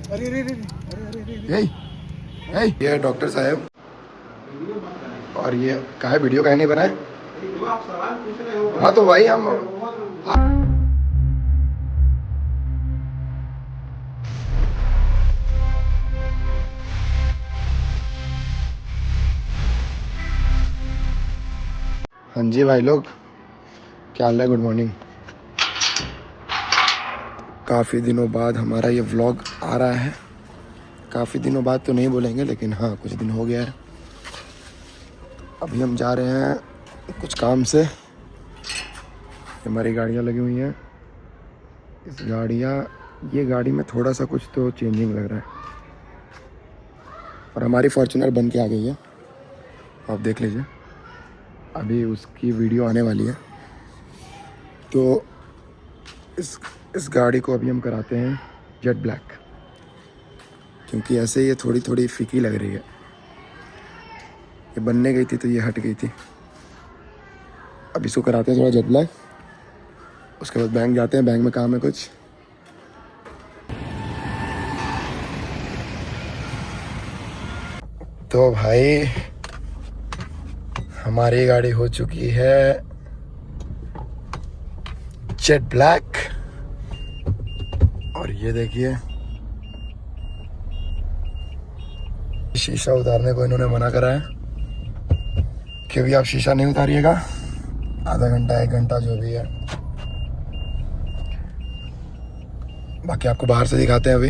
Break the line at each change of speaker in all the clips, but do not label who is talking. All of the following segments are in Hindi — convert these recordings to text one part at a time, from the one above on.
ये डॉक्टर साहब, और ये काहे वीडियो काहे नहीं बनाए? हाँ तो वही हम। हाँ जी भाई लोग, क्या हाल है? Good morning. काफ़ी दिनों बाद हमारा ये व्लॉग आ रहा है। काफ़ी दिनों बाद तो नहीं बोलेंगे, लेकिन हाँ कुछ दिन हो गया है। अभी हम जा रहे हैं कुछ काम से। हमारी गाड़ियाँ लगी हुई हैं। ये गाड़ी में थोड़ा सा कुछ तो चेंजिंग लग रहा है, और हमारी फॉर्च्यूनर बन के आ गई है। आप देख लीजिए, अभी उसकी वीडियो आने वाली है। तो इस गाड़ी को अभी हम कराते हैं जेट ब्लैक, क्योंकि ऐसे ये थोड़ी थोड़ी फीकी लग रही है। ये बनने गई थी तो ये हट गई थी। अब इसको कराते हैं थोड़ा जेट ब्लैक, उसके बाद बैंक जाते हैं। बैंक में काम है कुछ। तो भाई हमारी गाड़ी हो चुकी है जेट ब्लैक, और ये देखिए शीशा उतारने को इन्होंने मना करा है कि भी आप शीशा नहीं उतारिएगा, आधा घंटा 1 घंटा जो भी है। बाकी आपको बाहर से दिखाते हैं अभी।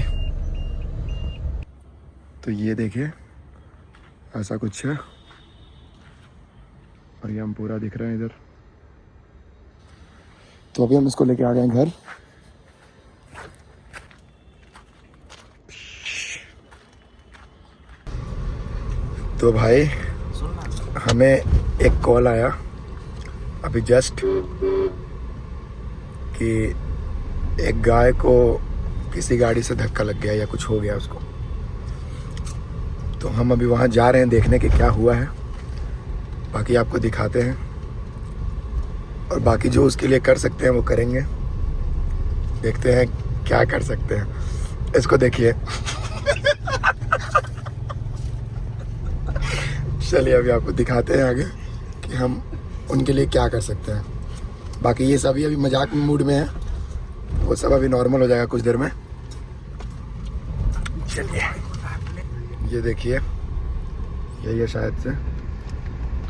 तो ये देखिए ऐसा कुछ है, और ये हम पूरा दिख रहे हैं इधर। तो अभी हम इसको लेके आ गए हैं घर। तो भाई हमें एक कॉल आया अभी जस्ट कि एक गाय को किसी गाड़ी से धक्का लग गया या कुछ हो गया उसको। तो हम अभी वहाँ जा रहे हैं देखने के क्या हुआ है। बाकी आपको दिखाते हैं, और बाकी जो उसके लिए कर सकते हैं वो करेंगे। देखते हैं क्या कर सकते हैं। इसको देखिए। चलिए अभी आपको दिखाते हैं आगे कि हम उनके लिए क्या कर सकते हैं। बाकी ये सभी अभी मजाक मूड में है, वो सब अभी नॉर्मल हो जाएगा कुछ देर में। चलिए ये देखिए, यही है शायद से।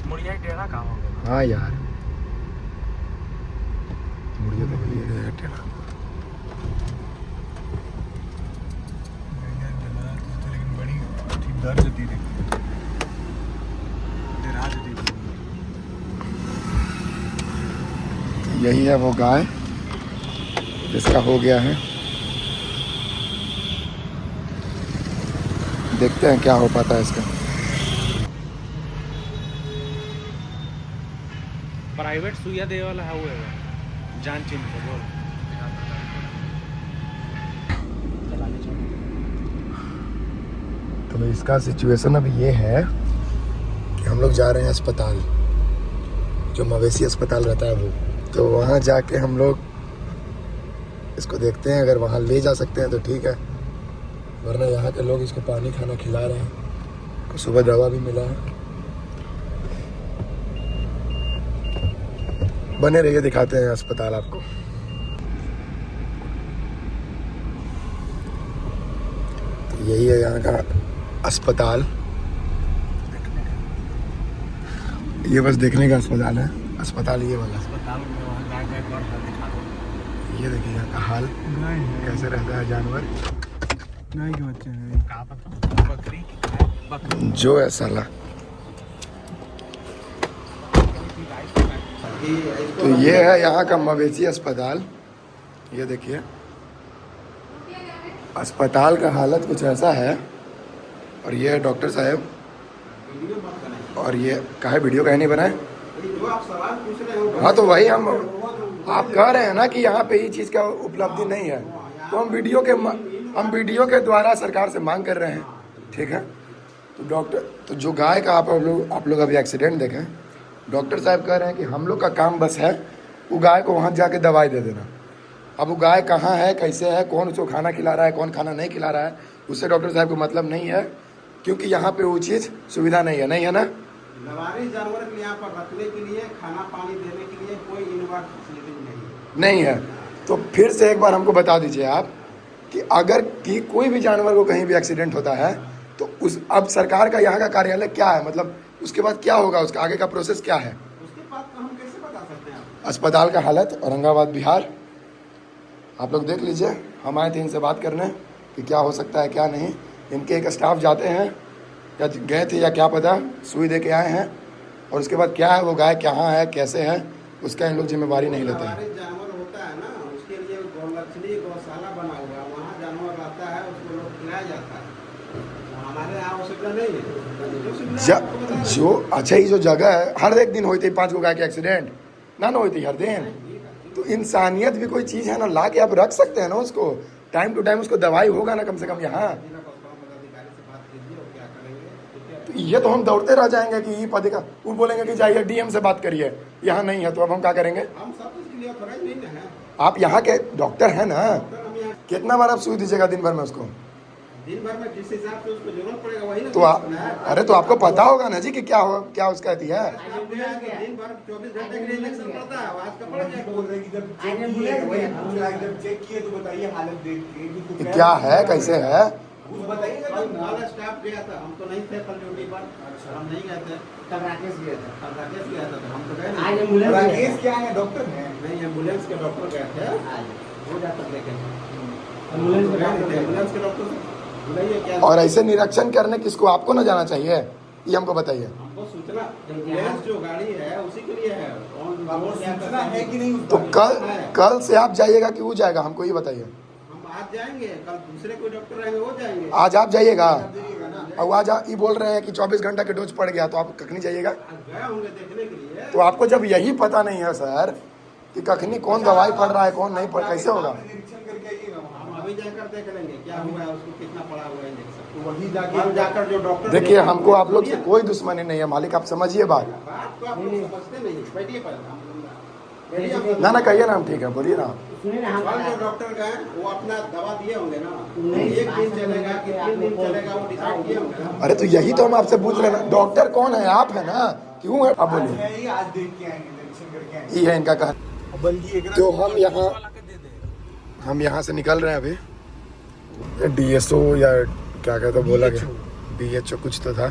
मुड़िया टेढ़ा कहाँ हो गया?
हाँ यार, मुड़िया तो वही है टेढ़ा।
लेकिन बड़ी दर्द दी थी।
यही है वो गाय जिसका हो गया है। देखते हैं क्या हो पाता है इसका।
प्राइवेट सुइया दे वाला है वो जान चिन्ह को बोल।
तो इसका सिचुएशन अभी ये है कि हम लोग जा रहे हैं अस्पताल, जो मवेशी अस्पताल रहता है वो। तो वहाँ जाके हम लोग इसको देखते हैं, अगर वहाँ ले जा सकते हैं तो ठीक है, वरना यहाँ के लोग इसको पानी खाना खिला रहे हैं। सुबह दवा भी मिला है। बने रहिए, दिखाते हैं अस्पताल आपको। तो यही है यहाँ का अस्पताल। ये बस देखने का अस्पताल है। अस्पताल ये वाला
अस्पताल में वहाँ गाय का दिखा दो।
ये देखिए यहाँ का हाल कैसे रहता है जानवर।
गाय के बच्चे हैं। कहाँ पर बकरी
जो है साला। तो ये है यहाँ का मवेशी अस्पताल। ये देखिए अस्पताल का हालत कुछ ऐसा है। और ये है डॉक्टर साहब, और ये काहे वीडियो काहे नहीं बनाए? हाँ तो वही हम, आप कह रहे हैं ना कि यहाँ पे ये चीज़ का उपलब्धि नहीं है, तो हम वीडियो के द्वारा सरकार से मांग कर रहे हैं, ठीक है। तो जो गाय का आप लोग अभी एक्सीडेंट देखें, डॉक्टर साहब कह रहे हैं कि हम लोग का काम बस है वो गाय को वहाँ जाके दवाई दे देना। अब वो गाय कहाँ है, कैसे है, कौन उसको खाना खिला रहा है, कौन खाना नहीं खिला रहा है, उससे डॉक्टर साहब को मतलब नहीं है, क्योंकि यहाँ पे उचित सुविधा नहीं है ना।
लवारिस जानवर के यहाँ पर रखने के लिए, खाना पानी देने के लिए कोई इनवर्ट फैसिलिटी
नहीं है। तो फिर से एक बार हमको बता दीजिए आप कि अगर कि कोई भी जानवर को कहीं भी एक्सीडेंट होता है तो उस अब सरकार का यहाँ का कार्यालय क्या है, मतलब उसके बाद क्या होगा, उसका आगे का प्रोसेस क्या है,
उसके बाद हम कैसे बता सकते हैं?
अस्पताल का हालत औरंगाबाद बिहार आप लोग देख लीजिए। हम आए थे इनसे बात करने कि क्या हो सकता है क्या नहीं। इनके एक स्टाफ जाते हैं या गए थे या क्या पता, सुई दे के आए हैं, और उसके बाद क्या है वो गाय कहाँ है कैसे है उसका इन लोग जिम्मेवारी नहीं लेते हैं।
लवारिस जानवर होता है ना, उसके लिए गौलक्ष्मी गौशाला बना हुआ है, वहाँ जानवर रहता है, उसको लोग खिलाया जाता है। हमारे यहाँ वो सुविधा नहीं है।
जो अच्छा ये जो जगह है, हर एक दिन होती है 5 गो गाय के एक्सीडेंट ना होती हर दिन। तो इंसानियत भी कोई चीज़ है ना, ला के आप रख सकते हैं ना उसको, टाइम टू टाइम उसको दवाई होगा ना कम से कम यहाँ। तो ये तो हम दौड़ते रह जाएंगे कि ये पद का, वो बोलेंगे कि जाइए डीएम से बात करिए, यहाँ नहीं है तो अब हम क्या करेंगे।
हम सब कुछ के लिए ऑथराइज नहीं है।
आप यहाँ के डॉक्टर हैं ना, कितना बार आप सुई दीजिएगा दिन भर में उसको?
दिन भर में जिस हिसाब से उसको जरूरत पड़ेगा वही ना।
तो आप अरे तो आपको पता होगा ना जी कि क्या उसका है।
दिन भर 24 घंटे के लिए इंजेक्शन पड़ता है, आज का पड़ जाएगा।
बोल रहे कि जब चेक किए तो बताइए हालत देख के
क्या है कैसे है।
कुछ बताइए।
कल स्टाफ गया था, हम तो नहीं थे कल ड्यूटी पर, हम नहीं गए थे।
तब राकेश गया था।
कल राकेश गया था तो हम तो गए
आज
नहीं।
एम्बुलेंस गया
राकेश क्या है, डॉक्टर है?
नहीं, एम्बुलेंस के डॉक्टर गए थे,
था। आज
वो जाकर लेके
एम्बुलेंस का
एम्बुलेंस के डॉक्टर बुलाइए क्या।
और ऐसे निरीक्षण करने किसको, आपको ना जाना चाहिए, ये हमको बताइए।
हमको सूचना, एम्बुलेंस जो गाड़ी है उसी के लिए है।
वो सूचना है कि नहीं?
तो कल से आप जाइएगा कि वो जाएगा, हमको ये बताइए।
हम आज जाएंगे, कल दूसरे कोई डॉक्टर रहेंगे वो जाएंगे।
आज आप जाइएगा
ना,
और आज ये बोल रहे हैं कि 24 घंटा के डोज पड़ गया, तो आप कखनी जाइएगा?
आज गए होंगे देखने के लिए।
तो आपको जब यही पता नहीं है सर कि कखनी कौन दवाई पड़ रहा है कौन नहीं पड़, कैसे होगा?
निरीक्षण करके आइएगा वहाँ।
हम अभी जाकर देख लेंगे क्या हुआ है, उसको कितना पड़ा हुआ है इंजेक्शन।
तो वही
हम जाकर जो डॉक्टर
देखिए हमको आप लोग से कोई दुश्मनी नहीं है मालिक, आप समझिए बात।
बात को आप लोग समझते नहीं। बैठिए पहले
ना कहिए ना, हम ठीक है बोलिए ना।
सुनिए ना, हम
कल जो डॉक्टर गए वो अपना दवा दिए होंगे ना,
नहीं,
एक दिन चलेगा कि 3 दिन चलेगा वो डिसाइड किए होंगे ना।
अरे तो यही तो हम आपसे पूछ रहे हैं ना, डॉक्टर कौन है, आप है ना, क्यों है आप बोलिए।
है ही, आज देख के आएंगे, निरीक्षण करके आएंगे।
ये है इनका कहना।
बल्कि
तो हम यहाँ से निकल रहे हैं अभी। डीएसओ या क्या कहते बोला गया, बीएचओ कुछ तो था,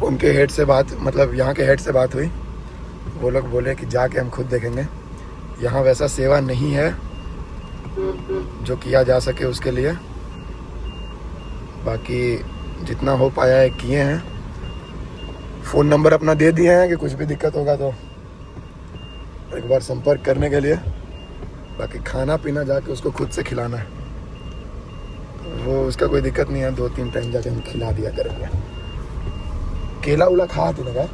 उनके हेड से बात, मतलब यहाँ के हेड से बात हुई। वो लोग बोले कि जाके हम खुद देखेंगे, यहाँ वैसा सेवा नहीं है जो किया जा सके उसके लिए। बाकी जितना हो पाया है किए हैं। फ़ोन नंबर अपना दे दिए हैं कि कुछ भी दिक्कत होगा तो एक बार संपर्क करने के लिए। बाकी खाना पीना जाके उसको खुद से खिलाना है, वो उसका कोई दिक्कत नहीं है, 2-3 टाइम जाके हम खिला दिया करेंगे। केला उला खा आती लगा,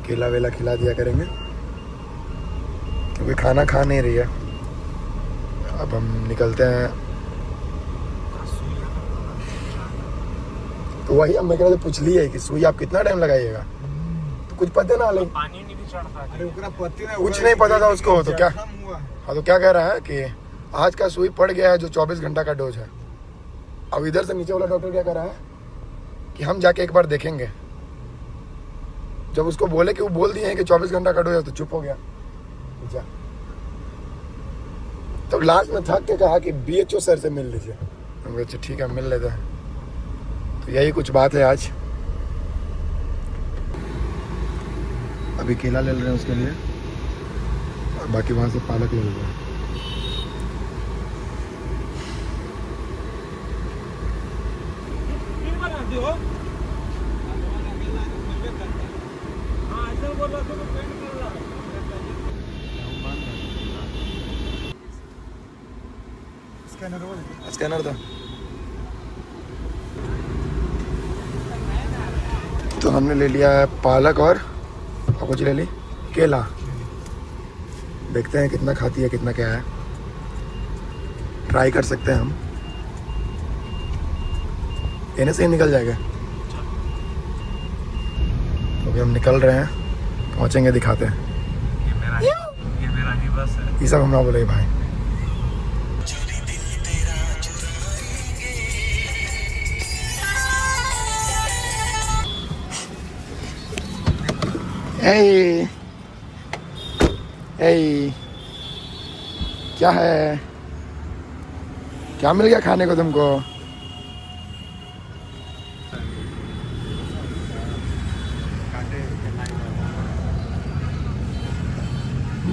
केला वेला खिला दिया करेंगे, क्योंकि खाना खा नहीं रही है। अब हम निकलते हैं। तो वही हम मेरे से पूछ लिए कि सुई आप कितना टाइम लगाइएगा, तो कुछ पता ना ले,
पानी नहीं चढ़ता।
अरे ओकरा पत्ते ना,
कुछ नहीं पता था उसको। तो क्या
हुआ।
हाँ, तो क्या कह रहा है कि आज का सुई पड़ गया है जो 24 घंटा का डोज है। अब इधर से नीचे वाला डॉक्टर क्या कर रहा है कि हम जाके एक बार देखेंगे। जब उसको बोले कि वो बोल दिए हैं कि 24 घंटा का डोज है तो चुप हो गया। जा तब लास्ट में थक के कहा कि बीएचओ सर से मिल लीजिए। हम कहा अच्छा ठीक है मिल लेते हैं। तो यही कुछ बात है आज। अभी केला ले रहे हैं उसके लिए, और बाकी वहाँ से पालक ले रहे हैं। स्कैनर था। तो हमने ले लिया है पालक और कुछ ले ली केला। देखते हैं कितना खाती है कितना क्या है, ट्राई कर सकते हैं हम। कहने से ही निकल जाएगा। तो अभी हम निकल रहे हैं, पहुंचेंगे दिखाते हैं।
ये मेरा बस है।
ये सब हम ना बोले भाई। ए, ए, क्या है? क्या मिल गया खाने को तुमको?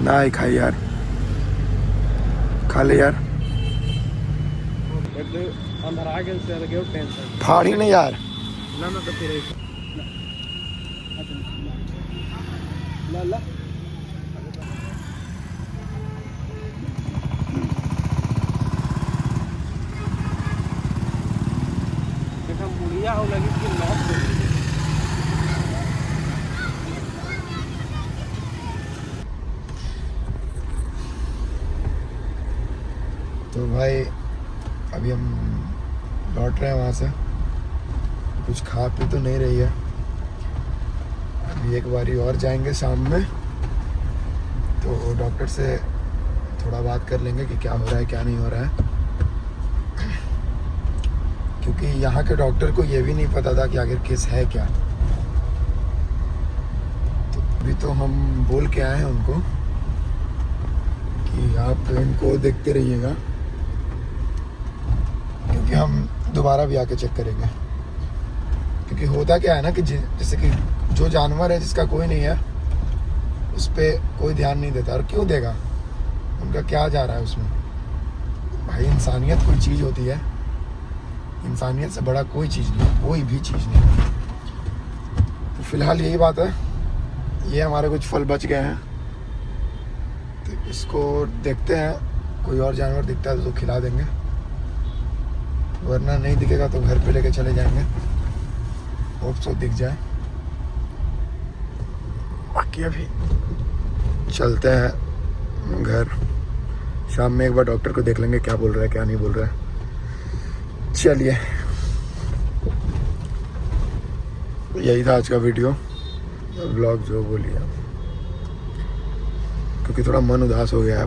ना ही खाई यार, खा ले यार।
अंदर आ गए से लगे टेंशन
फाड़ी नहीं यार।
ना तो फिर ला मुड़िया हो लगी कि लॉक
तो भाई अभी हम लौट रहे हैं वहाँ से। कुछ खा पी तो नहीं रही है। अभी एक बारी और जाएंगे शाम में, तो डॉक्टर से थोड़ा बात कर लेंगे कि क्या हो रहा है क्या नहीं हो रहा है, क्योंकि यहाँ के डॉक्टर को ये भी नहीं पता था कि आखिर केस है क्या। तो अभी तो हम बोल के आए हैं उनको कि आप इनको देखते रहिएगा, क्योंकि हम दोबारा भी आके चेक करेंगे। क्योंकि होता क्या है ना कि जैसे कि जो जानवर है जिसका कोई नहीं है उस पर कोई ध्यान नहीं देता। और क्यों देगा, उनका क्या जा रहा है उसमें? भाई इंसानियत कोई चीज़ होती है, इंसानियत से बड़ा कोई चीज़ नहीं, कोई भी चीज़ नहीं। तो फिलहाल यही बात है। ये हमारे कुछ फल बच गए हैं, तो इसको देखते हैं, कोई और जानवर दिखता है तो खिला देंगे, वरना नहीं दिखेगा तो घर पे लेके चले जाएंगे। होप सो दिख जाए। बाकी अभी चलते हैं घर। शाम में एक बार डॉक्टर को देख लेंगे क्या बोल रहा है क्या नहीं बोल रहा है। चलिए, यही था आज का वीडियो व्लॉग जो बोलिए, क्योंकि थोड़ा मन उदास हो गया है।